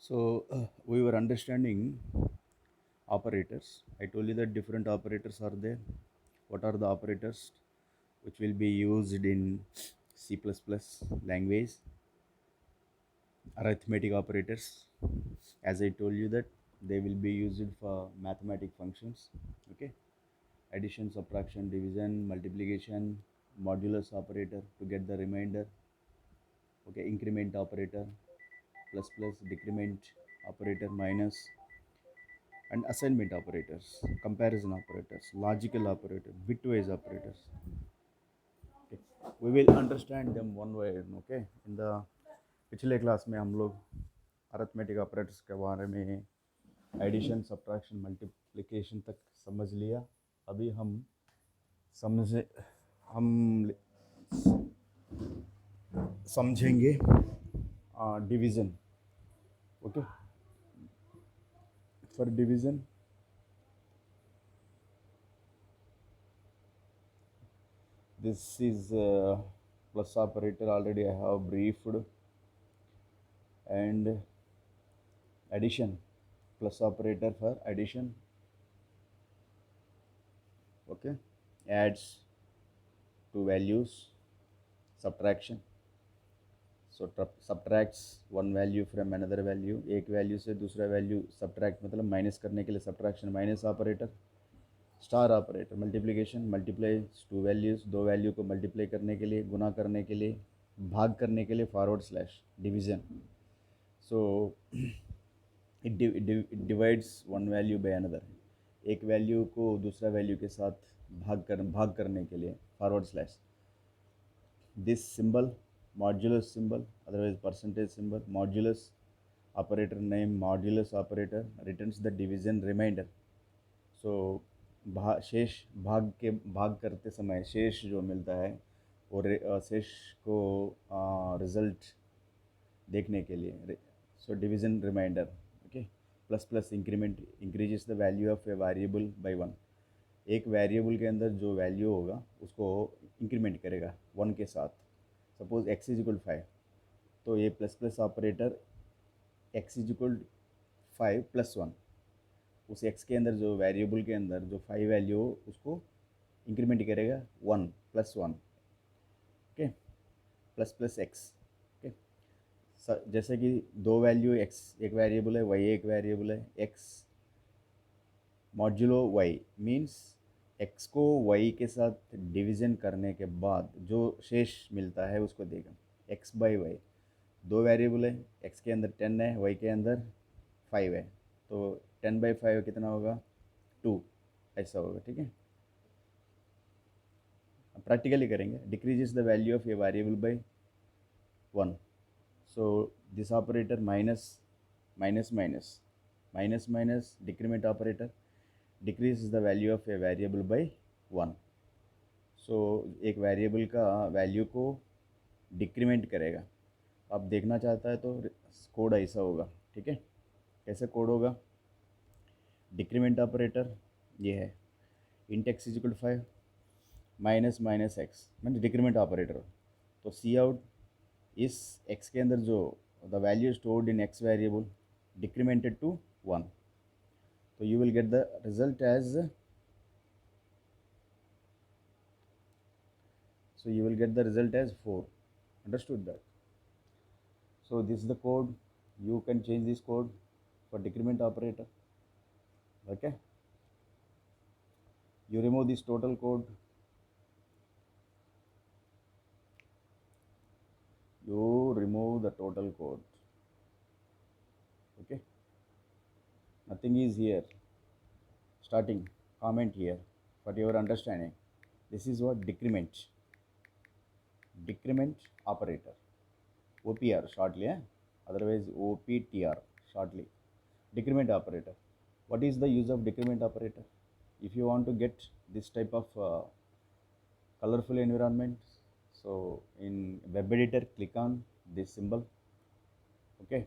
So we were understanding operators. I told you that different operators are there. What are the operators which will be used in C++ language? Arithmetic operators. As I told you that they will be used for mathematic functions. Okay, addition, subtraction, division, multiplication, modulus operator to get the remainder. Okay, increment operator, plus plus, decrement operator, minus, and assignment operators, comparison operators, logical operator, bitwise operators. Okay. We will understand them one by one. Okay, in the पिछले class में हम लोग arithmetic operators के बारे में addition subtraction multiplication तक समझ लिया. अभी समझे हम समझेंगे division. Okay, for division this is plus operator already I have briefed, and addition, plus operator for addition. Okay, adds two values. Subtraction, so subtracts one value from another value. एक value से दूसरा value subtract मतलब minus करने के लिए subtraction minus operator. Star operator multiplication, multiply two values, दो value को multiply करने के लिए, गुना करने के लिए, भाग करने के लिए forward slash division. So it divides one value by another. एक वैल्यू को दूसरा वैल्यू के साथ भाग करने के लिए forward slash. This symbol modulus symbol, otherwise percentage symbol, modulus operator name modulus operator returns the division remainder. So शेष भाग करते समय शेष जो मिलता है वो शेष को रिज़ल्ट देखने के लिए. So division remainder. Okay, plus plus increment increases the value of a variable by one. एक वेरिएबल के अंदर जो वैल्यू होगा उसको इंक्रीमेंट करेगा वन के साथ. सपोज x इज इक्वल 5, तो ये plus plus operator x is equal 5 plus 1, उस x के अंदर जो वेरिएबल के अंदर जो 5 वैल्यू हो उसको इंक्रीमेंट करेगा 1 plus 1. Okay, plus plus x. Okay, जैसे कि दो वैल्यू x एक वेरिएबल है, y एक वेरिएबल है. x modulo y means x को y के साथ डिवीज़न करने के बाद जो शेष मिलता है उसको देगा. x बाई वाई, दो वेरिएबल है, x के अंदर 10 है, y के अंदर 5 है, तो 10/5 कितना होगा 2, ऐसा होगा. ठीक है, प्रैक्टिकली करेंगे. Decreases the value of a variable bye 1. So this operator minus minus minus minus minus decrement operator decrease the value of a variable bye 1. सो एक वेरिएबल का वैल्यू को डिक्रीमेंट करेगा. आप देखना चाहता है तो कोड ऐसा होगा. ठीक है, कैसे कोड होगा? डिक्रीमेंट ऑपरेटर ये है, int x is equal 5 minus minus x मतलब डिक्रीमेंट ऑपरेटर. तो सी आउट इस एक्स के अंदर जो the value stored in x variable decremented to 1. तो you will get the result as, so you will get the result as 4. Understood that? So this is the code. You can change this code for decrement operator. Okay, you remove this total code, you remove the total code. Okay, nothing is here. Starting comment here for your understanding. This is what decrement operator, OPR shortly, otherwise OPTR shortly. Decrement operator. What is the use of decrement operator? If you want to get this type of colorful environment, so in web editor click on this symbol. Okay,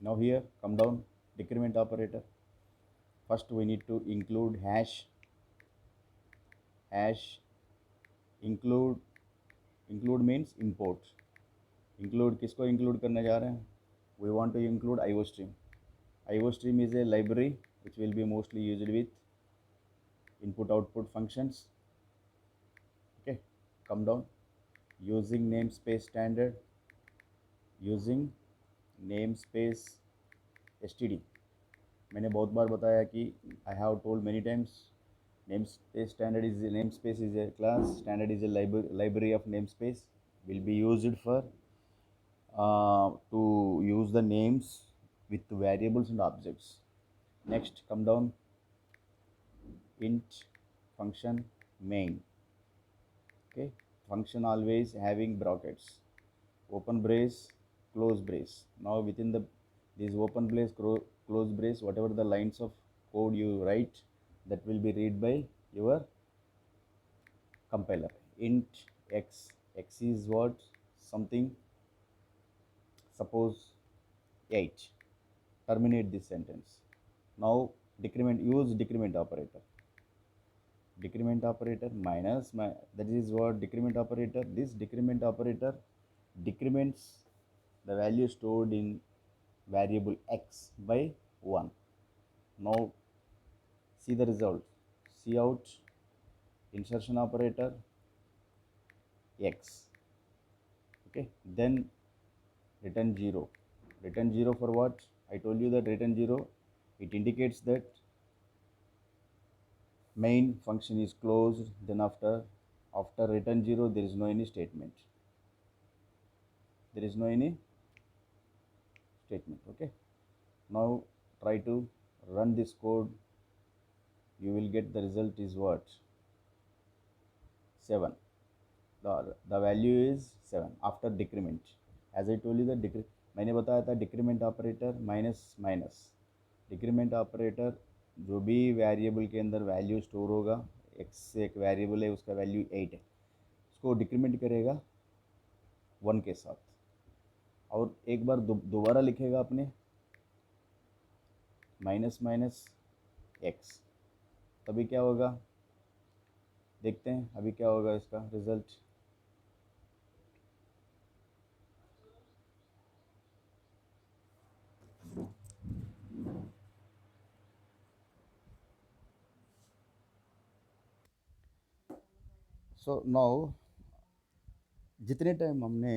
now here come down, decrement operator. First we need to include hash include means import. include किसको include करने जा रहे हैं? we want to include IOStream. IOStream is a library which will be mostly used with input output functions. Okay, come down. Using namespace standard, using namespace std. मैंने बहुत बार बताया कि I have told many times namespace is a class, standard is a library of namespace, will be used for to use the names with variables and objects. Next, come down, int function main. Okay, function always having brackets, open brace, close brace. Now within this open brace, close brace, whatever the lines of code you write, that will be read by your compiler. Int x is what? Something, suppose 8. Terminate this sentence. Now use decrement operator. Decrement operator minus that is what decrement operator. This decrement operator decrements the value stored in variable x by 1. Now see the result. See out insertion operator x. Okay, then return 0. Return 0 for what? I told you that return 0, it indicates that main function is closed. Then after return 0, there is no any statement. There is no any statement. Okay, now try to run this code. You will get the result is what? 7. The value is 7 after decrement. As I told you that मैंने बताया था decrement operator minus minus. Decrement operator जो भी variable के अंदर value store होगा, x एक variable है उसका वैल्यू 8 है, उसको डिक्रीमेंट करेगा 1 के साथ, और एक बार दोबारा लिखेगा अपने माइनस माइनस x. तभी क्या होगा देखते हैं अभी क्या होगा इसका रिजल्ट. सो नाउ जितने टाइम हमने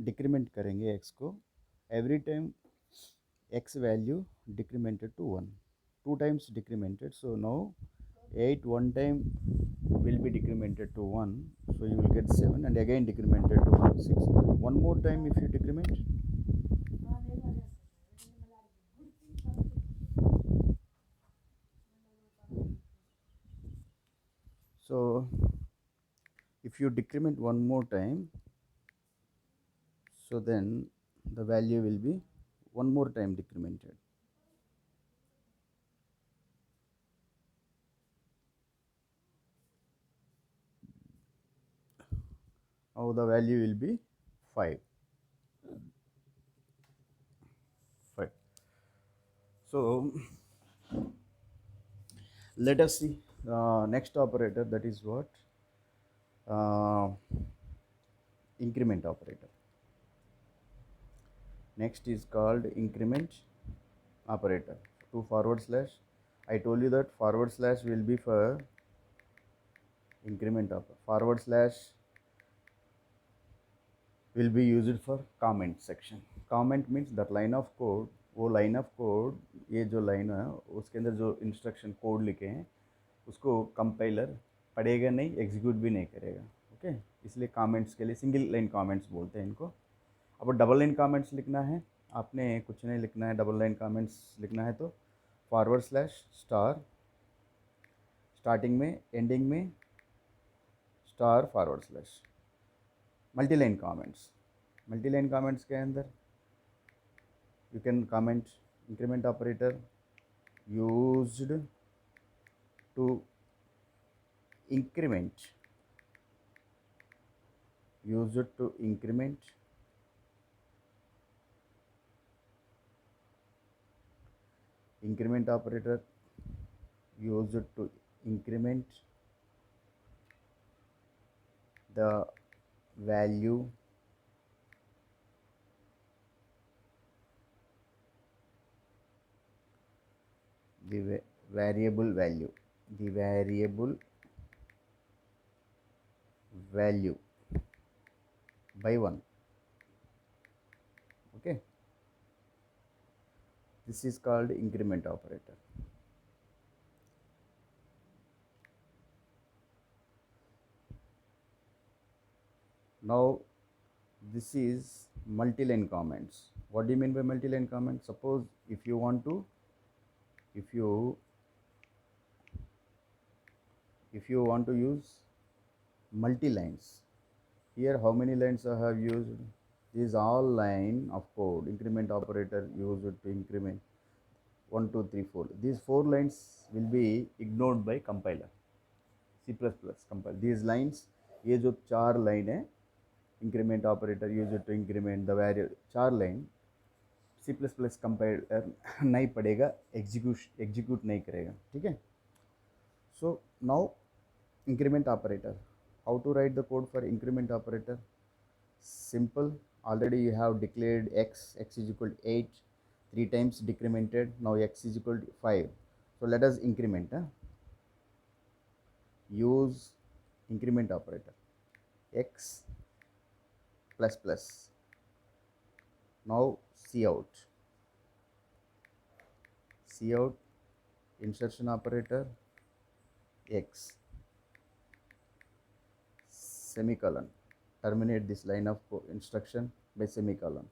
डिक्रीमेंट करेंगे x को, every time x value decremented to 1, 2 times decremented. So now 8 one time will be decremented to 1, so you will get 7, and again decremented to 6. One more time if you decrement, so if you decrement one more time, so then the value will be one more time decremented. Now the value will be 5. So let us see next operator, that is what? Increment operator. Next is called increment operator. To forward slash, I told you that forward slash will be for increment operator. Forward slash will be used for comment section. Comment means that line of code, वो line of code, ये जो line है उसके अंदर जो instruction code लिखे हैं उसको compiler पढ़ेगा नहीं, execute भी नहीं करेगा. ओके, इसलिए comments के लिए single line comments बोलते हैं इनको. अब डबल लाइन कमेंट्स लिखना है, आपने कुछ नहीं लिखना है, डबल लाइन कमेंट्स लिखना है तो फॉरवर्ड स्लैश स्टार, स्टार्टिंग में एंडिंग में star forward slash. Multi line comments, multi line comments के अंदर you can comment increment operator used to increment, used to increment increment operator used to increment the value the variable value, the variable value by 1. Okay, this is called increment operator. Now this is multi-line comments. What do you mean by multi-line comments? Suppose if you want to, if you use multi-lines, here how many lines I have used? These all line of code, increment operator used to increment 1 2 3 4. These 4 lines will be ignored by compiler. C++ compile these lines. ये जो 4 line है, increment operator used to increment the variable 4 line, C++ compiler नहीं पड़ेगा, execute नहीं करेगा. ठीक है. So now increment operator. How to write the code for increment operator? Simple. Already you have declared x is equal to 8, 3 times decremented. Now x is equal to 5. So let us increment. Use increment operator, x plus plus. Now cout insertion operator x semicolon. Terminate this line of instruction by semicolon.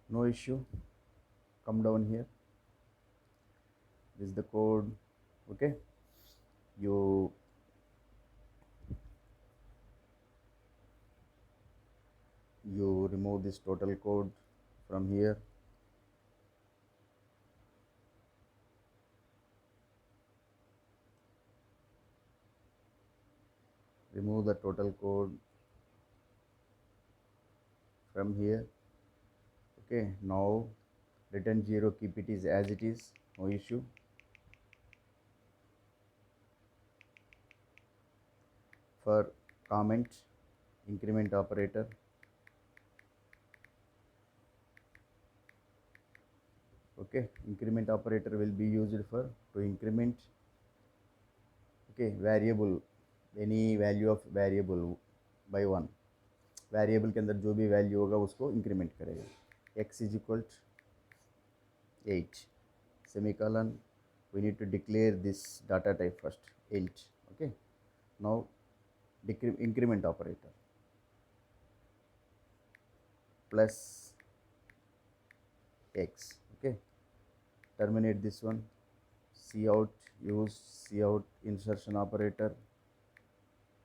No issue. Come down here. This is the code. Okay, you remove this total code from here. Remove the total code from here. Okay, now return 0, keep it as it is, no issue. For comment, increment operator, okay, increment operator will be used for to increment, okay, variable, any value of variable by 1. Variable के अंदर जो भी value होगा उसको increment करेगा. x is equal to 8 semicolon. We need to declare this data type first, int. Okay, now increment operator plus x. Okay, terminate this one. Cout, use cout insertion operator.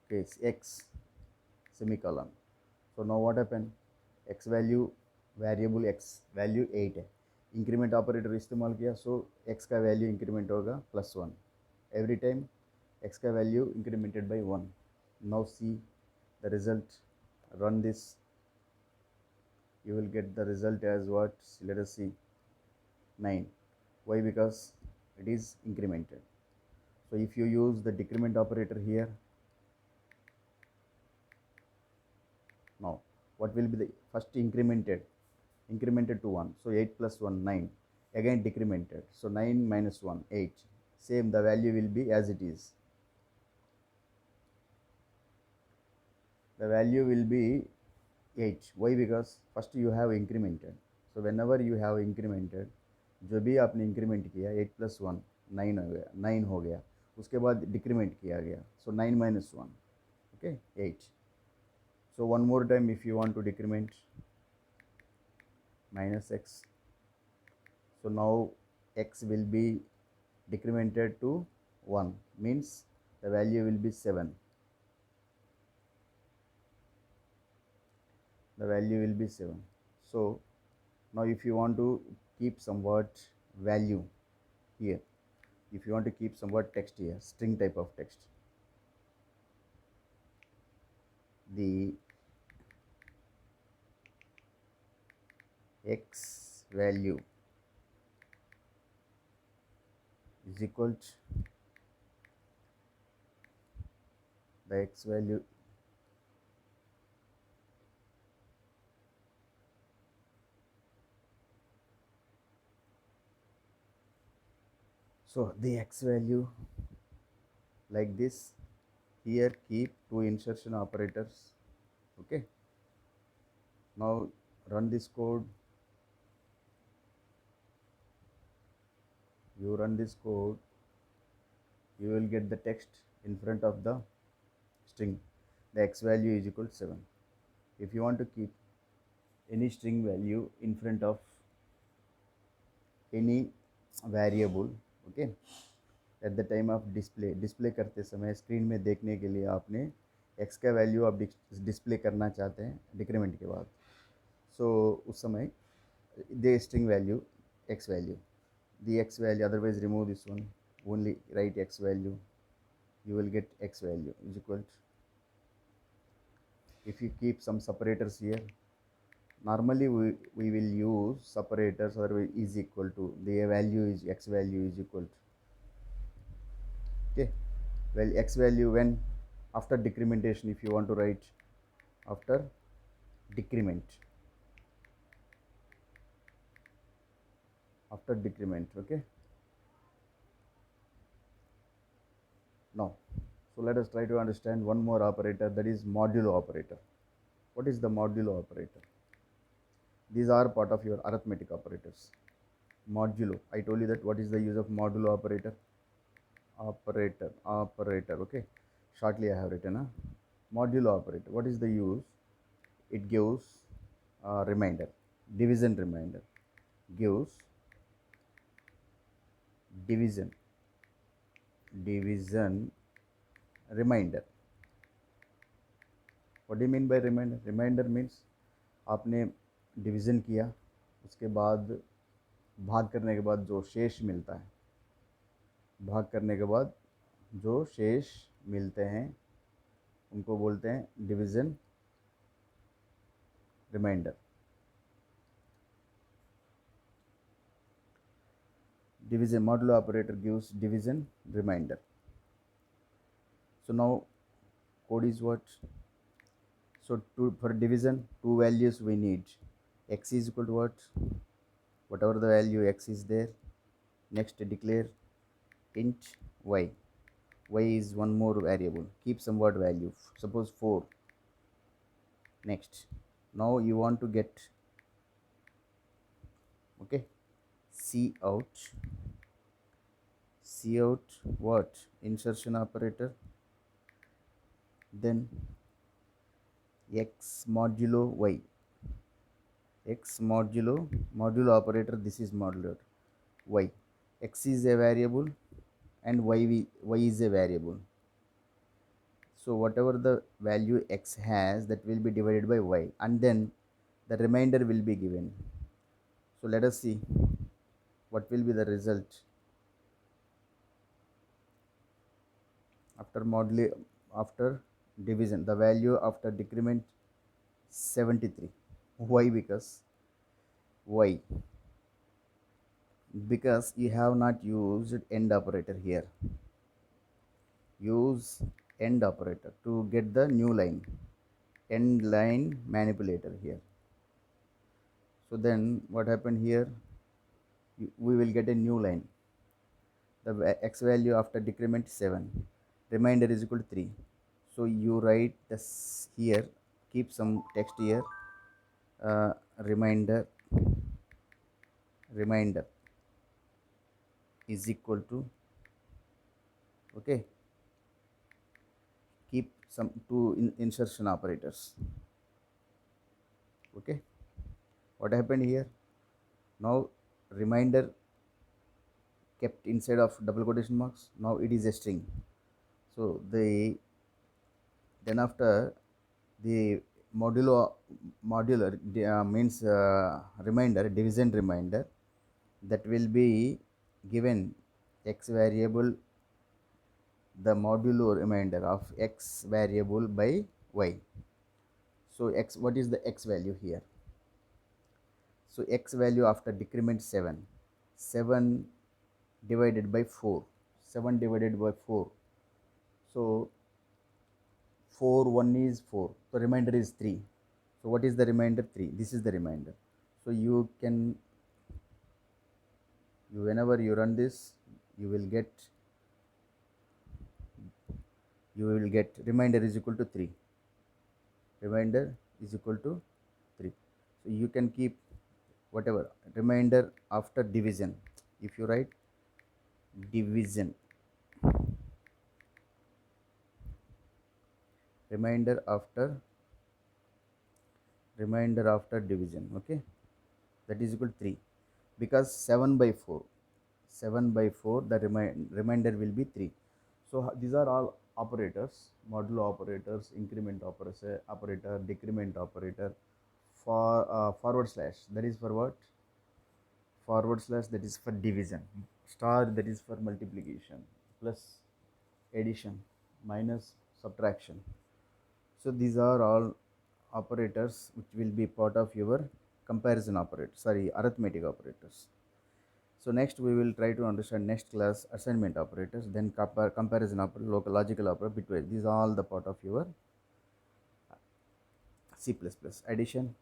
Okay, x semicolon. So now what happened? X value, variable x value 8 है, increment operator इस्तेमाल किया, so x का value increment होगा +1 every time x का value incremented by 1. Now see the result. Run this, you will get the result as what? Let us see, 9. Why? Because it is incremented. So if you use the decrement operator here, now what will be the first incremented to 1, so 8 plus 1 9, again decremented, so 9 minus 1 8, same, the value will be as it is, the value will be 8. Why? Because first you have incremented. So whenever you have incremented, जो भी आपने increment किया 8 plus 1 9 हो गया, उसके बाद decrement किया गया, so 9 minus 1, okay, 8. So one more time, if you want to decrement, minus x. So now x will be decremented to 1, means the value will be 7. The value will be 7. So now if you want to keep somewhat value here, if you want to keep some word text here, string type of text, the x value is equal to the x value so the x value like this. Here keep two insertion operators. Okay, now run this code. You run this code, you will get the text in front of the string. The x value is equal to 7. If you want to keep any string value in front of any variable, okay, at the time of display करते समय screen में देखने के लिए आपने x का value आप display करना चाहते हैं डिक्रीमेंट के बाद, सो उस समय the string value x value, the x value, otherwise remove this one, only write x value, you will get x value is equal to, if you keep some separators here, normally we will use separators, otherwise is equal to, the value is x value is equal to, okay, well x value when after decrementation, if you want to write after decrement, okay. Now so let us try to understand one more operator, that is modulo operator. What is the modulo operator? These are part of your arithmetic operators. Modulo, I told you that what is the use of modulo operator? Operator, okay, shortly I have written modulo operator. What is the use? It gives remainder, division remainder, gives division remainder. What do you mean by remainder? Remainder means आपने division किया, उसके बाद भाग करने के बाद जो शेष मिलता है, भाग करने के बाद जो शेष मिलते हैं उनको बोलते हैं division remainder. Division modulo operator gives division remainder. So now code is what? So for division, two values we need. X is equal to what? Whatever the value x is there. Next declare int y. Y is one more variable. Keep some word value. Suppose 4. Next. Now you want to get, okay, C out what? Insertion operator, then x modulo y, x modulo operator, this is modulo y, x is a variable and y is a variable, so whatever the value x has, that will be divided by y, and then the remainder will be given. So let us see what will be the result after division. The value after decrement 73. Why? Because you have not used end operator here. Use end operator to get the new line, end line manipulator here. So then what happened here? We will get a new line. The x value after decrement 7, remainder is equal to 3. So you write this here, keep some text here, remainder is equal to, okay, keep some two insertion operators. Okay, what happened here? Now remainder kept inside of double quotation marks, now it is a string. So then after the modular means remainder, division remainder, that will be given x variable, the modulo remainder of x variable by y. So x, what is the x value here? So x value after decrement 7, 7 divided by 4, 7 divided by 4. So 4, 1 is 4, so remainder is 3. So what is the remainder? 3. This is the remainder. So you can, whenever you run this, you will get remainder is equal to 3. Remainder is equal to 3. So you can keep whatever remainder after division. If you write division, remainder after division, okay, that is equal to 3, because 7 by 4, the remainder will be 3. So these are all operators: modulo operators, increment operator, decrement operator, for forward slash, that is for what? Forward slash, that is for division, star, that is for multiplication, plus addition, minus subtraction. So these are all operators which will be part of your comparison operator, arithmetic operators. So next we will try to understand next class assignment operators, then comparison operator, local logical operator, bitwise. These are all the part of your C++. Addition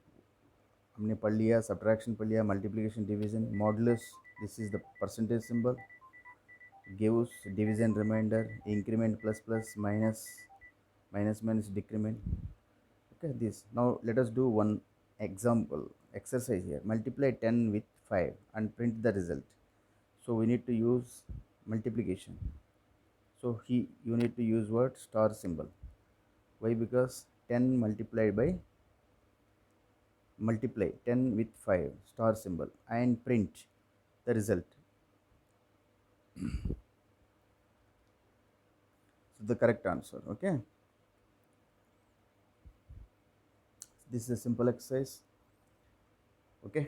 हमने पढ़ लिया, subtraction पढ़ लिया, multiplication, division, modulus, this is the percentage symbol, gives division, remainder, increment, plus plus, minus, minus decrement. Okay, this. Now let us do one example exercise here. Multiply 10 with 5 and print the result. So we need to use multiplication. So you need to use what? Star symbol. Why? Because 10 multiply 10 with 5, star symbol, and print the result. So the correct answer. Okay, this is a simple exercise. Okay.